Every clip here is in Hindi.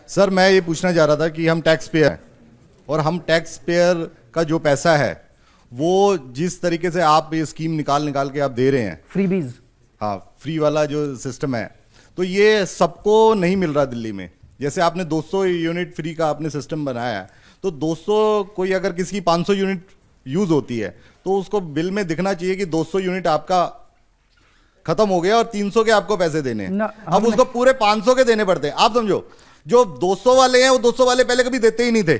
सर मैं ये पूछना चाह रहा था कि हम टैक्स पेयर हैं और हम टैक्स पेयर का जो पैसा है वो जिस तरीके से आप ये स्कीम निकाल के आप दे रहे हैं फ्रीबीज, हाँ फ्री वाला जो सिस्टम है, तो ये सबको नहीं मिल रहा दिल्ली में। जैसे आपने 200 यूनिट फ्री का आपने सिस्टम बनाया है, तो 200 कोई अगर किसी की 500 यूनिट यूज होती है तो उसको बिल में दिखना चाहिए कि 200 यूनिट आपका खत्म हो गया और 300 के आपको पैसे देने हैं। अब उसको पूरे 500 के देने पड़ते हैं। आप समझो जो 200 वाले हैं वो 200 वाले पहले कभी देते ही नहीं थे।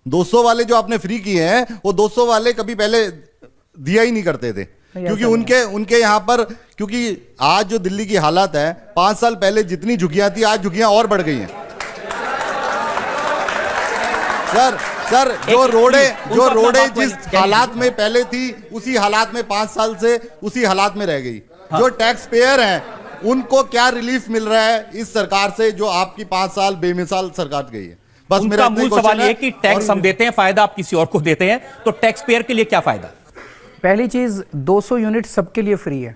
200 वाले जो आपने फ्री किए हैं वो 200 वाले कभी पहले दिया ही नहीं करते थे, क्योंकि उनके यहां पर, क्योंकि आज जो दिल्ली की हालत है, 5 साल पहले जितनी झुग्गियां थी आज झुग्गियां और बढ़ गई हैं। सर जो रोडे जिस हालात में पहले थी उसी हालात में 5 साल से उसी हालात में रह गई। हाँ। जो टैक्स पेयर हैं उनको क्या रिलीफ मिल रहा है इस सरकार से जो आपकी 5 साल बेमिसाल सरकार गई है? बस मेरा मूल सवाल ये कि टैक्स हम देते हैं, फायदा आप किसी और को देते हैं, तो टैक्स पेयर के लिए क्या फायदा? पहली चीज 200 यूनिट सबके लिए फ्री है।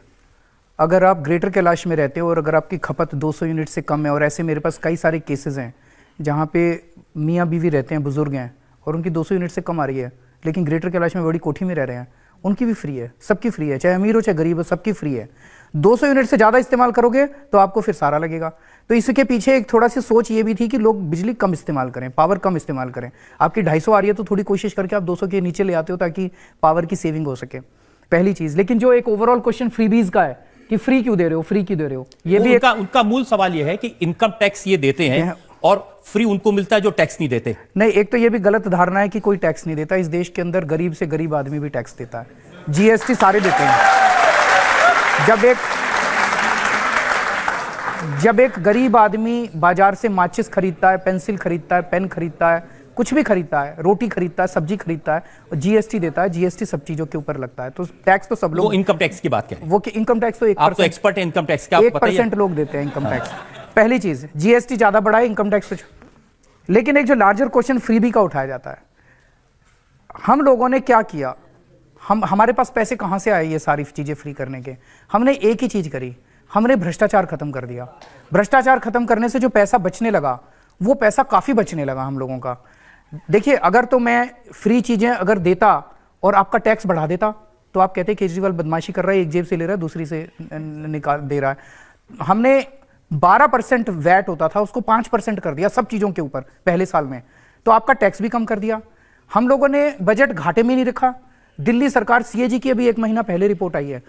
अगर आप ग्रेटर कैलाश में रहते हो और अगर आपकी खपत 200 यूनिट से कम है, और ऐसे मेरे पास कई सारे केसेस हैं जहाँ पे मियाँ बीवी रहते हैं, बुजुर्ग हैं और उनकी 200 यूनिट से कम आ रही है, लेकिन ग्रेटर कैलाश में बड़ी कोठी में रह रहे हैं, उनकी भी फ्री है, सबकी फ्री है, चाहे अमीर हो चाहे गरीब हो, सबकी फ्री है। 200 यूनिट से ज़्यादा इस्तेमाल करोगे तो आपको फिर सारा लगेगा। तो इसके पीछे एक थोड़ा सी सोच ये भी थी कि लोग बिजली कम इस्तेमाल करें, पावर कम इस्तेमाल करें। आपकी 250 आ रही है तो थोड़ी कोशिश करके आप 200 के नीचे ले आते हो ताकि पावर की सेविंग हो सके, पहली चीज़। लेकिन जो एक ओवरऑल क्वेश्चन फ्रीबीज का है कि फ्री क्यों दे रहे हो, फ्री क्यों दे रहे हो, ये भी उनका मूल सवाल ये है कि इनकम टैक्स ये देते हैं और फ्री उनको मिलता है जो टैक्स नहीं देते। नहीं, एक तो ये भी गलत धारणा है कि कोई टैक्स नहीं देता। इस देश के अंदर गरीब से गरीब आदमी भी टैक्स देता है, जीएसटी सारे देते हैं। जब एक गरीब आदमी बाजार से माचिस खरीदता है, पेंसिल खरीदता है, पेन खरीदता है, कुछ भी खरीदता है, रोटी खरीदता है, सब्जी खरीदता है, और जीएसटी देता है, जीएसटी सब चीजों के ऊपर लगता है। तो टैक्स तो सब लोग, वो इनकम टैक्स की बात करें, वो इनकम टैक्स तो 1%, आप तो एक्सपर्ट है इनकम टैक्स, क्या 1% लोग देते हैं इनकम टैक्स। पहली चीज जीएसटी ज्यादा बढ़ा है, इनकम टैक्स कुछ। लेकिन एक जो लार्जर क्वेश्चन फ्रीबी का उठाया जाता है, हम लोगों ने क्या किया, हमारे पास पैसे कहां से आए ये सारी चीजें फ्री करने के? हमने एक ही चीज करी, हमने भ्रष्टाचार खत्म कर दिया। भ्रष्टाचार खत्म करने से जो पैसा बचने लगा, वो पैसा काफी बचने लगा हम लोगों का। देखिए, अगर तो मैं फ्री चीजें अगर देता और आपका टैक्स बढ़ा देता तो आप कहते केजरीवाल बदमाशी कर रहा है, एक जेब से ले रहा है दूसरी से निकाल दे रहा है। हमने 12% वैट होता था उसको 5% कर दिया सब चीजों के ऊपर पहले साल में, तो आपका टैक्स भी कम कर दिया। हम लोगों ने बजट घाटे में नहीं रखा। दिल्ली सरकार, सीएजी की अभी 1 महीना पहले रिपोर्ट आई है,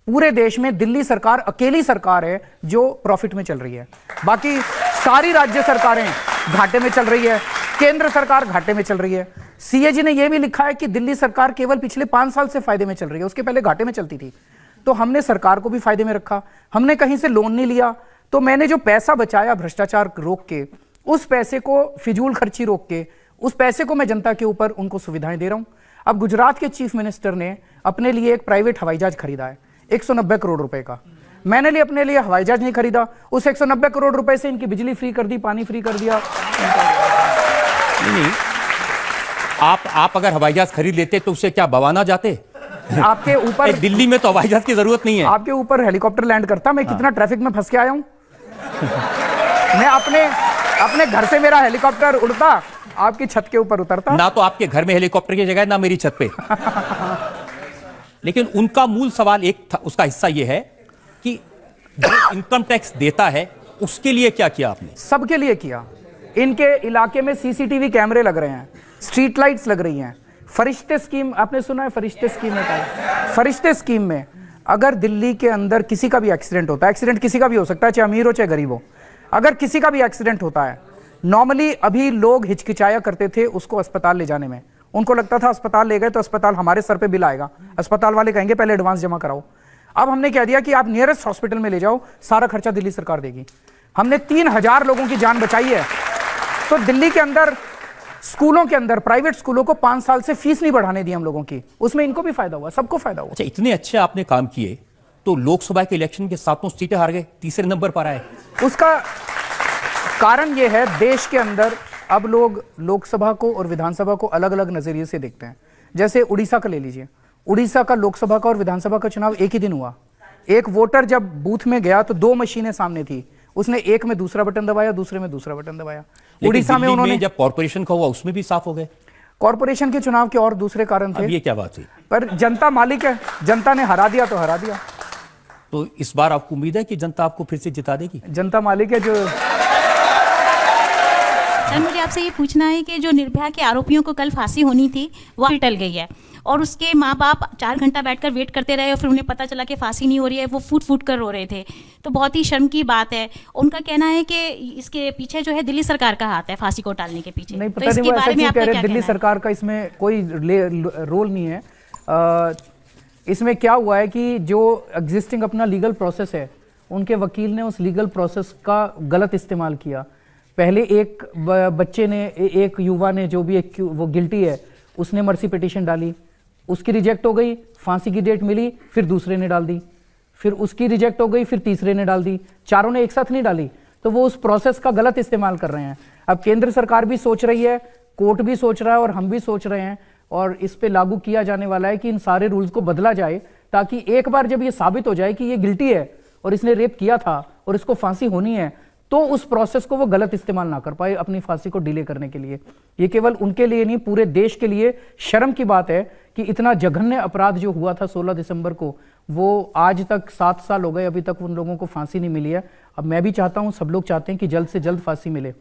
पूरे देश में दिल्ली सरकार अकेली सरकार है जो प्रॉफिट में चल रही है, बाकी सारी राज्य सरकारें घाटे में चल रही है, केंद्र सरकार घाटे में चल रही है। सीएजी ने यह भी लिखा है कि दिल्ली सरकार केवल पिछले 5 साल से फायदे में चल रही है, उसके पहले घाटे में चलती थी। तो हमने सरकार को भी फायदे में रखा, हमने कहीं से लोन नहीं लिया। तो मैंने जो पैसा बचाया भ्रष्टाचार रोक के, उस पैसे को फिजूल खर्ची रोक के, उस पैसे को मैं जनता के ऊपर उनको सुविधाएं दे रहा हूं। अब गुजरात के चीफ मिनिस्टर ने अपने लिए एक प्राइवेट हवाई जहाज खरीदा है 190 करोड़ रुपए का। मैंने अपने लिए हवाई जहाज नहीं खरीदा, उस 190 करोड़ रुपए से इनकी बिजली फ्री कर दी, पानी फ्री कर दिया। नहीं, आप अगर हवाई जहाज खरीद लेते तो उससे क्या बवाना जाते? आपके ऊपर दिल्ली में तो हवाई जहाज की जरूरत नहीं है, आपके ऊपर हेलीकॉप्टर लैंड करता। मैं कितना ट्रैफिक में फंस के आया हूं। मैं अपने घर से मेरा हेलीकॉप्टर उड़ता, आपकी छत के ऊपर उतरता। ना तो आपके घर में हेलीकॉप्टर की जगह, ना मेरी छत पे। लेकिन उनका मूल सवाल एक था, उसका हिस्सा यह है कि जो इनकम टैक्स देता है उसके लिए क्या किया आपने? सबके लिए किया। इनके इलाके में सीसीटीवी कैमरे लग रहे हैं, स्ट्रीट लाइट्स लग रही हैं। फरिश्ते स्कीम आपने सुना है? फरिश्ते स्कीम है। फरिश्ते स्कीम में अगर दिल्ली के अंदर किसी का भी एक्सीडेंट होता है, एक्सीडेंट किसी का भी हो सकता है, चाहे अमीर हो चाहे गरीब हो, अगर किसी का भी एक्सीडेंट होता है, नॉर्मली अभी लोग हिचकिचाया करते थे उसको अस्पताल ले जाने में। उनको लगता था अस्पताल ले गए तो अस्पताल हमारे सर पे बिल आएगा, अस्पताल वाले कहेंगे पहले एडवांस जमा कराओ। अब हमने कह दिया कि आप नियरेस्ट हॉस्पिटल में ले जाओ, सारा खर्चा दिल्ली सरकार देगी। हमने 3000 लोगों की जान बचाई है। तो दिल्ली के अंदर स्कूलों के अंदर, प्राइवेट स्कूलों को 5 साल से फीस नहीं बढ़ाने दी हम लोगों की, उसमें इनको भी फायदा हुआ, सबको फायदा हुआ। अच्छा, इतने अच्छे आपने काम किए तो लोकसभा के इलेक्शन के 7 सीटें हार गए, तीसरे नंबर पर आए। उसका कारण यह है, देश के अंदर अब लोग लोकसभा को और विधानसभा को अलग अलग नजरिए से देखते हैं। जैसे उड़ीसा का ले लीजिए, उड़ीसा का लोकसभा का और विधानसभा का चुनाव एक ही दिन हुआ। एक वोटर जब बूथ में गया तो 2 मशीनें सामने थी, उसने एक में दूसरा बटन दबाया, दूसरे में दूसरा बटन दबाया। लेकिन उड़ीसा में दिल्ली उन्होंने जब कॉर्पोरेशन का हुआ उसमें भी साफ हो गए। कॉर्पोरेशन के चुनाव के और दूसरे कारण अब थे, ये क्या बात हुई? पर जनता मालिक है, जनता ने हरा दिया तो हरा दिया। तो इस बार आपको उम्मीद है कि जनता आपको फिर से जिता देगी? जनता मालिक है। जो सर मुझे आपसे ये पूछना है कि जो निर्भया के आरोपियों को कल फांसी होनी थी वो टल गई है और उसके माँ बाप 4 घंटा बैठकर वेट करते रहे और फिर उन्हें पता चला कि फांसी नहीं हो रही है, वो फूट फूट कर रो रहे थे। तो बहुत ही शर्म की बात है। उनका कहना है कि इसके पीछे जो है दिल्ली सरकार का हाथ है, फांसी को टालने के पीछे। नहीं तो पता नहीं इसके वो ऐसा बारे में क्यों आपका कह रहे क्या हैं। दिल्ली कहना है? सरकार का इसमें कोई रोल नहीं है। इसमें क्या हुआ है कि जो एग्जिस्टिंग अपना लीगल प्रोसेस है, उनके वकील ने उस लीगल प्रोसेस का गलत इस्तेमाल किया। पहले एक बच्चे ने, एक युवा ने, जो भी एक वो गिल्टी है, उसने मर्सी पिटीशन डाली, उसकी रिजेक्ट हो गई, फांसी की डेट मिली, फिर दूसरे ने डाल दी, फिर उसकी रिजेक्ट हो गई, फिर तीसरे ने डाल दी, चारों ने एक साथ नहीं डाली। तो वो उस प्रोसेस का गलत इस्तेमाल कर रहे हैं। अब केंद्र सरकार भी सोच रही है, कोर्ट भी सोच रहा है और हम भी सोच रहे हैं, और इस पे लागू किया जाने वाला है कि इन सारे रूल्स को बदला जाए, ताकि एक बार जब ये साबित हो जाए कि ये गिल्टी है और इसने रेप किया था और इसको फांसी होनी है, तो उस प्रोसेस को वो गलत इस्तेमाल ना कर पाए अपनी फांसी को डिले करने के लिए। ये केवल उनके लिए नहीं, पूरे देश के लिए शर्म की बात है कि इतना जघन्य अपराध जो हुआ था 16 दिसंबर को, वो आज तक 7 साल हो गए, अभी तक उन लोगों को फांसी नहीं मिली है। अब मैं भी चाहता हूं, सब लोग चाहते हैं कि जल्द से जल्द फांसी मिले।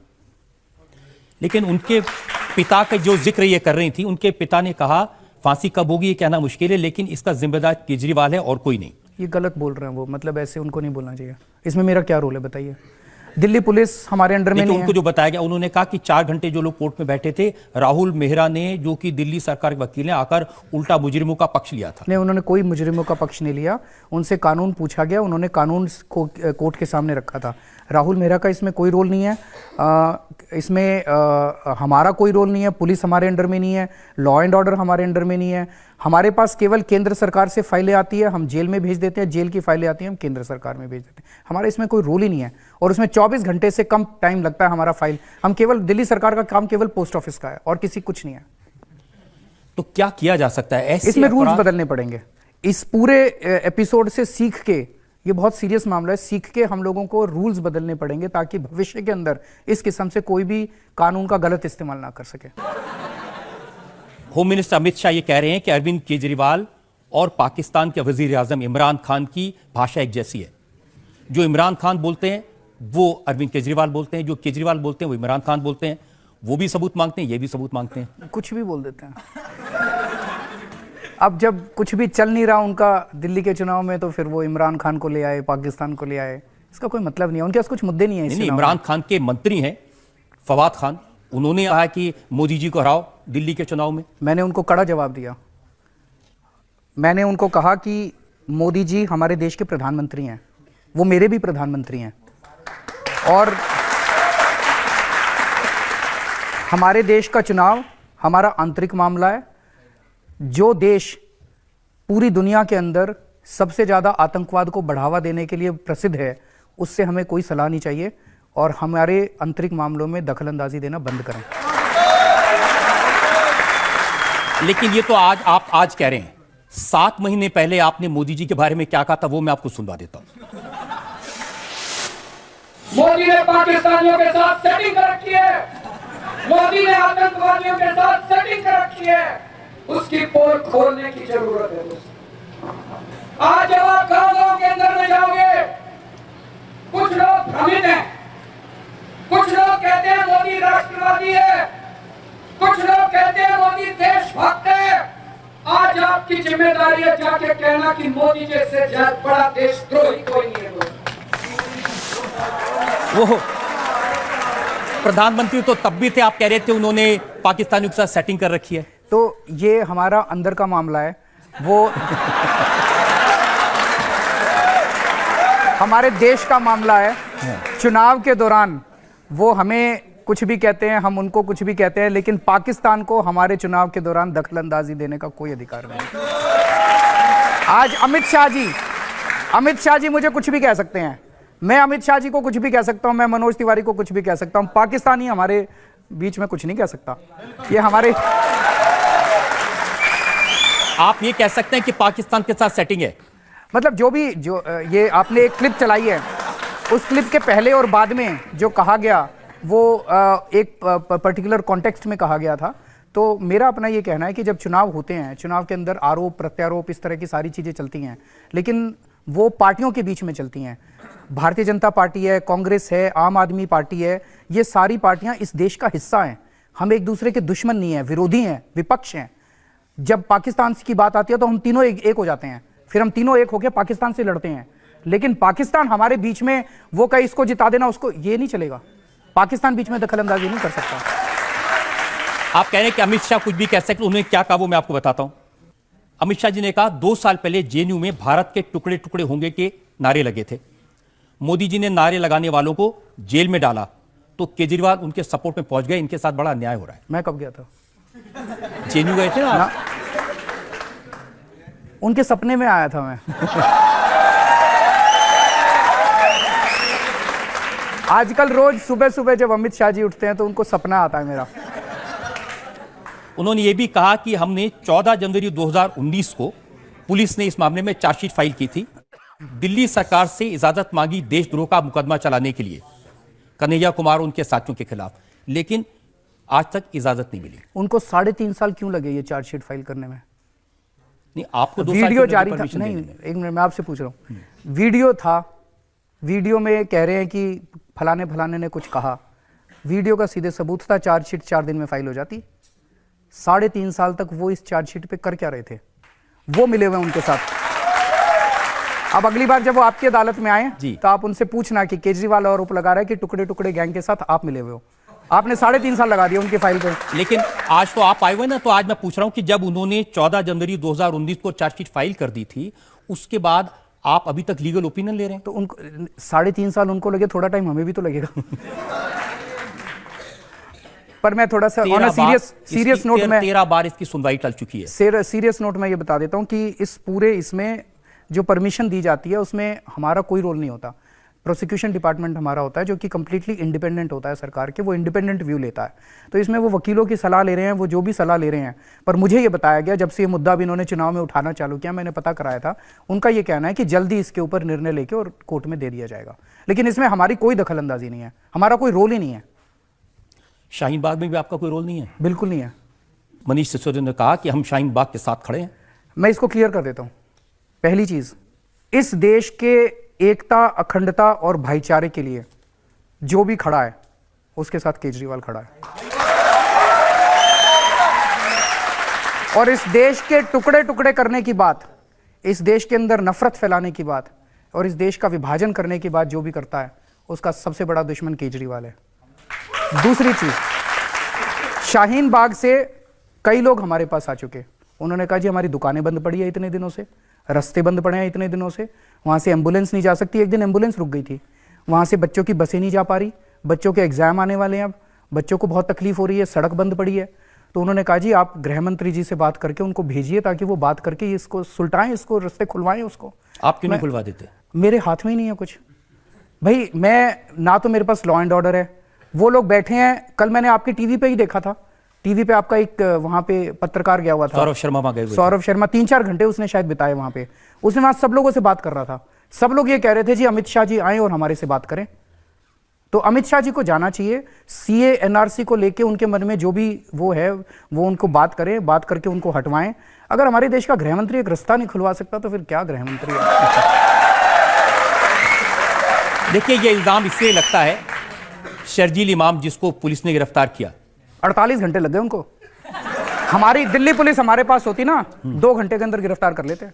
लेकिन उनके पिता का जो जिक्र ये कर रही थी, उनके पिता ने कहा फांसी कब होगी ये कहना मुश्किल है, लेकिन इसका जिम्मेदार केजरीवाल है और कोई नहीं। ये गलत बोल रहे हैं वो, मतलब ऐसे उनको नहीं बोलना चाहिए। इसमें मेरा क्या रोल है बताइए? दिल्ली पुलिस हमारे अंडर में लेकिन नहीं उनको है। जो बताया गया, उन्होंने कहा कि 4 घंटे जो लोग कोर्ट में बैठे थे, राहुल मेहरा ने, जो कि दिल्ली सरकार के वकील ने, आकर उल्टा मुजरिमों का पक्ष लिया था। नहीं, उन्होंने कोई मुजरिमों का पक्ष नहीं लिया। उनसे कानून पूछा गया, उन्होंने कानून को कोर्ट के सामने रखा था। राहुल मेहरा का इसमें कोई रोल नहीं है। इसमें हमारा कोई रोल नहीं है। पुलिस हमारे अंडर में नहीं है, लॉ एंड ऑर्डर हमारे अंडर में नहीं है। हमारे पास केवल केंद्र सरकार से फाइलें आती है, हम जेल में भेज देते हैं, जेल की फाइलें आती हैं, हम केंद्र सरकार में भेज देते हैं। हमारा इसमें कोई रोल ही नहीं है, और उसमें 24 घंटे से कम टाइम लगता है हमारा फाइल। हम केवल, दिल्ली सरकार का काम केवल पोस्ट ऑफिस का है और किसी कुछ नहीं है। तो क्या किया जा सकता है? ऐसे इसमें रूल्स अपराध- बदलने पड़ेंगे। इस पूरे एपिसोड से सीख के, ये बहुत सीरियस मामला है, सीख के हम लोगों को रूल्स बदलने पड़ेंगे, ताकि भविष्य के अंदर इस किस्म से कोई भी कानून का गलत इस्तेमाल ना कर सके। होम मिनिस्टर अमित शाह ये कह रहे हैं कि अरविंद केजरीवाल और पाकिस्तान के वजीर आजम इमरान खान की भाषा एक जैसी है। जो इमरान खान बोलते हैं वो अरविंद केजरीवाल बोलते हैं, जो केजरीवाल बोलते हैं वो इमरान खान बोलते हैं। वो भी सबूत मांगते हैं, ये भी सबूत मांगते हैं। कुछ भी बोल देते हैं। अब जब कुछ भी चल नहीं रहा उनका दिल्ली के चुनाव में, तो फिर वो इमरान खान को ले आए, पाकिस्तान को ले आए। इसका कोई मतलब नहीं है, उनके पास कुछ मुद्दे नहीं है। नहीं, इमरान खान के मंत्री हैं फवाद खान, उन्होंने कहा कि मोदी जी को हराओ दिल्ली के चुनाव में। मैंने उनको कड़ा जवाब दिया। मैंने उनको कहा कि मोदी जी हमारे देश के प्रधानमंत्री हैं, वो मेरे भी प्रधानमंत्री हैं, और हमारे देश का चुनाव हमारा आंतरिक मामला है। जो देश पूरी दुनिया के अंदर सबसे ज्यादा आतंकवाद को बढ़ावा देने के लिए प्रसिद्ध है, उससे हमें कोई सलाह नहीं चाहिए, और हमारे आंतरिक मामलों में दखलंदाजी देना बंद करें। लेकिन ये तो आप आज कह रहे हैं, 7 महीने पहले आपने मोदी जी के बारे में क्या कहा था, वो मैं आपको सुनवा देता हूं। मोदी ने पाकिस्तानियों के साथ सेटिंग कर रखी है, मोदी ने आतंकवादियों के साथ सेटिंग कर रखी है, उसकी पोल खोलने की जरूरत है। आज जब आप गांव के अंदर में जाओगे, कुछ लोग भ्रमित हैं, कुछ लोग कहते हैं मोदी राष्ट्रवादी है, कुछ लोग कहते हैं मोदी देशभक्त है। आज आपकी जिम्मेदारी है जाके कहना कि मोदी जैसे बड़ा देशद्रोही कोई नहीं है। वो प्रधानमंत्री तो तब भी थे, आप कह रहे थे उन्होंने पाकिस्तानियों के साथ सेटिंग कर रखी है। तो ये हमारा अंदर का मामला है, वो हमारे देश का मामला है। चुनाव के दौरान वो हमें कुछ भी कहते हैं, हम उनको कुछ भी कहते हैं, लेकिन पाकिस्तान को हमारे चुनाव के दौरान दखलंदाजी देने का कोई अधिकार नहीं। आज अमित शाह जी मुझे कुछ भी कह सकते हैं, मैं अमित शाह जी को कुछ भी कह सकता हूं, मैं मनोज तिवारी को कुछ भी कह सकता हूं। पाकिस्तानी हमारे बीच में कुछ नहीं कह सकता। ये हमारे, आप ये कह सकते हैं कि पाकिस्तान के साथ सेटिंग है। मतलब जो ये आपने एक क्लिप चलाई है, उस क्लिप के पहले और बाद में जो कहा गया वो एक पर्टिकुलर कॉन्टेक्स्ट में कहा गया था। तो मेरा अपना ये कहना है कि जब चुनाव होते हैं, चुनाव के अंदर आरोप प्रत्यारोप इस तरह की सारी चीज़ें चलती हैं, लेकिन वो पार्टियों के बीच में चलती हैं। भारतीय जनता पार्टी है, कांग्रेस है, आम आदमी पार्टी है, ये सारी पार्टियां इस देश का हिस्सा हैं। हम एक दूसरे के दुश्मन नहीं हैं, विरोधी हैं, विपक्ष हैं। जब पाकिस्तान की बात आती है तो हम तीनों एक हो जाते हैं, फिर हम तीनों एक होकर पाकिस्तान से लड़ते हैं। लेकिन पाकिस्तान हमारे बीच में वो कहीं इसको जिता देना, उसको ये नहीं चलेगा। पाकिस्तान बीच में दखल अंदाजी नहीं कर सकता। आप कह रहे हैं कि अमित शाह कुछ भी कह सकते, उन्होंने क्या कहा वो मैं आपको बताता हूं। अमित शाह जी ने कहा 2 साल पहले जेएनयू में भारत के टुकड़े टुकड़े होंगे के नारे लगे थे, मोदी जी ने नारे लगाने वालों को जेल में डाला, तो केजरीवाल उनके सपोर्ट में पहुंच गए। इनके साथ बड़ा अन्याय हो रहा है। मैं कब गया था? जेएनयू गए थे ना? उनके सपने में आया था मैं। आजकल रोज सुबह सुबह जब अमित शाह जी उठते हैं तो उनको सपना आता है मेरा। उन्होंने ये भी कहा कि हमने 14 जनवरी 2019 को पुलिस ने इस मामले में चार्जशीट फाइल की थी, दिल्ली सरकार से इजाजत मांगी देशद्रोह का मुकदमा चलाने के लिए कन्हैया कुमार उनके साथियों के खिलाफ, लेकिन आज तक इजाजत नहीं मिली। उनको 3.5 साल क्यों लगे ये चार्जशीट फाइल करने में? नहीं, आपको 2 साल वीडियो की जारी था। परमिशन नहीं, देने में। एक मिनट, मैं आपसे पूछ रहा हूँ। वीडियो था, वीडियो में कह रहे हैं कि फलाने फलाने ने कुछ कहा, वीडियो का सीधे सबूत था, चार्जशीट 4 दिन में फाइल हो जाती। 3.5 साल तक वो इस चार्जशीट पे कर क्या रहे थे? वो मिले हुए उनके साथ। अब अगली बार जब वो आपकी अदालत में आए तो आप उनसे पूछना कि केजरीवाल आरोप लगा रहा है कि टुकड़े टुकड़े गैंग के साथ आप मिले हुए हो। आपने 3.5 साल लगा दिया उनकी फाइल पे। लेकिन आज तो आप आए हुए ना, तो आज मैं पूछ रहा हूं कि जब उन्होंने 14 जनवरी 2019 को चार्जशीट फाइल कर दी थी, उसके बाद आप अभी तक लीगल ओपिनियन ले रहे हैं? तो उनको 3.5 साल उनको लगे, थोड़ा टाइम हमें भी तो लगेगा। पर मैं थोड़ा सा ऑन सीरियस नोट में 13 बार इसकी सुनवाई टल चुकी है। सीरियस नोट में ये बता देता हूं कि इस पूरे इसमें जो परमिशन दी जाती है उसमें हमारा कोई रोल नहीं होता। प्रोसिक्यूशन डिपार्टमेंट हमारा होता है जो कि कंप्लीटली इंडिपेंडेंट होता है सरकार के, वो इंडिपेंडेंट व्यू लेता है। तो इसमें वो वकीलों की सलाह ले रहे हैं, वो जो भी सलाह ले रहे हैं। पर मुझे ये बताया गया, जब से ये मुद्दा भी इन्होंने चुनाव में उठाना चालू किया, मैंने पता कराया था, उनका ये कहना है कि जल्दी इसके ऊपर निर्णय लेके और कोर्ट में दे दिया जाएगा। लेकिन इसमें हमारी कोई दखल अंदाजी नहीं है, हमारा कोई रोल ही नहीं है। शाहीन बाग में भी आपका कोई रोल नहीं है? बिल्कुल नहीं है। मनीष सिसोदिया ने कहा कि हम शाहीन बाग के साथ खड़े हैं। मैं इसको क्लियर कर देता हूं। पहली चीज, इस देश के एकता, अखंडता और भाईचारे के लिए जो भी खड़ा है उसके साथ केजरीवाल खड़ा है। और इस देश के टुकड़े टुकड़े करने की बात, इस देश के अंदर नफरत फैलाने की बात और इस देश का विभाजन करने की बात जो भी करता है, उसका सबसे बड़ा दुश्मन केजरीवाल है। दूसरी चीज, शाहीन बाग से कई लोग हमारे पास आ चुके, उन्होंने कहा जी हमारी दुकानें बंद पड़ी है इतने दिनों से, रास्ते बंद पड़े हैं इतने दिनों से, वहाँ से एम्बुलेंस नहीं जा सकती। एक दिन एम्बुलेंस रुक गई थी, वहाँ से बच्चों की बसें नहीं जा पा रही, बच्चों के एग्जाम आने वाले हैं, अब बच्चों को बहुत तकलीफ हो रही है, सड़क बंद पड़ी है। तो उन्होंने कहा जी आप गृह मंत्री जी से बात करके उनको भेजिए ताकि वो बात करके इसको सुलटाएं, इसको रास्ते खुलवाएं उसको। आप क्यों नहीं खुलवा देते? मेरे हाथ में ही नहीं है कुछ भाई। मैं ना तो मेरे पास लॉ एंड ऑर्डर है, वो लोग बैठे हैं। कल मैंने आपके टीवी पे ही देखा था, टीवी पे आपका एक वहां पे पत्रकार गया हुआ था, सौरभ शर्मा वहां गए। सौरभ शर्मा 3-4 घंटे उसने शायद बिताए वहां पे। उसने वहां सब लोगों से बात कर रहा था, सब लोग ये कह रहे थे जी अमित शाह जी आए और हमारे से बात करें। तो अमित शाह जी को जाना चाहिए, सीए एनआरसी को लेके उनके मन में जो भी वो है वो उनको बात करें, बात करके उनको हटवाएं। अगर हमारे देश का गृह मंत्री एक रास्ता नहीं खुलवा सकता तो फिर क्या गृह मंत्री है? देखिए, ये इल्जाम इसलिए लगता है, शर्जील इमाम जिसको पुलिस ने गिरफ्तार किया, 48 घंटे लग गए उनको। हमारी दिल्ली पुलिस हमारे पास होती ना, 2 घंटे के अंदर गिरफ्तार कर लेते।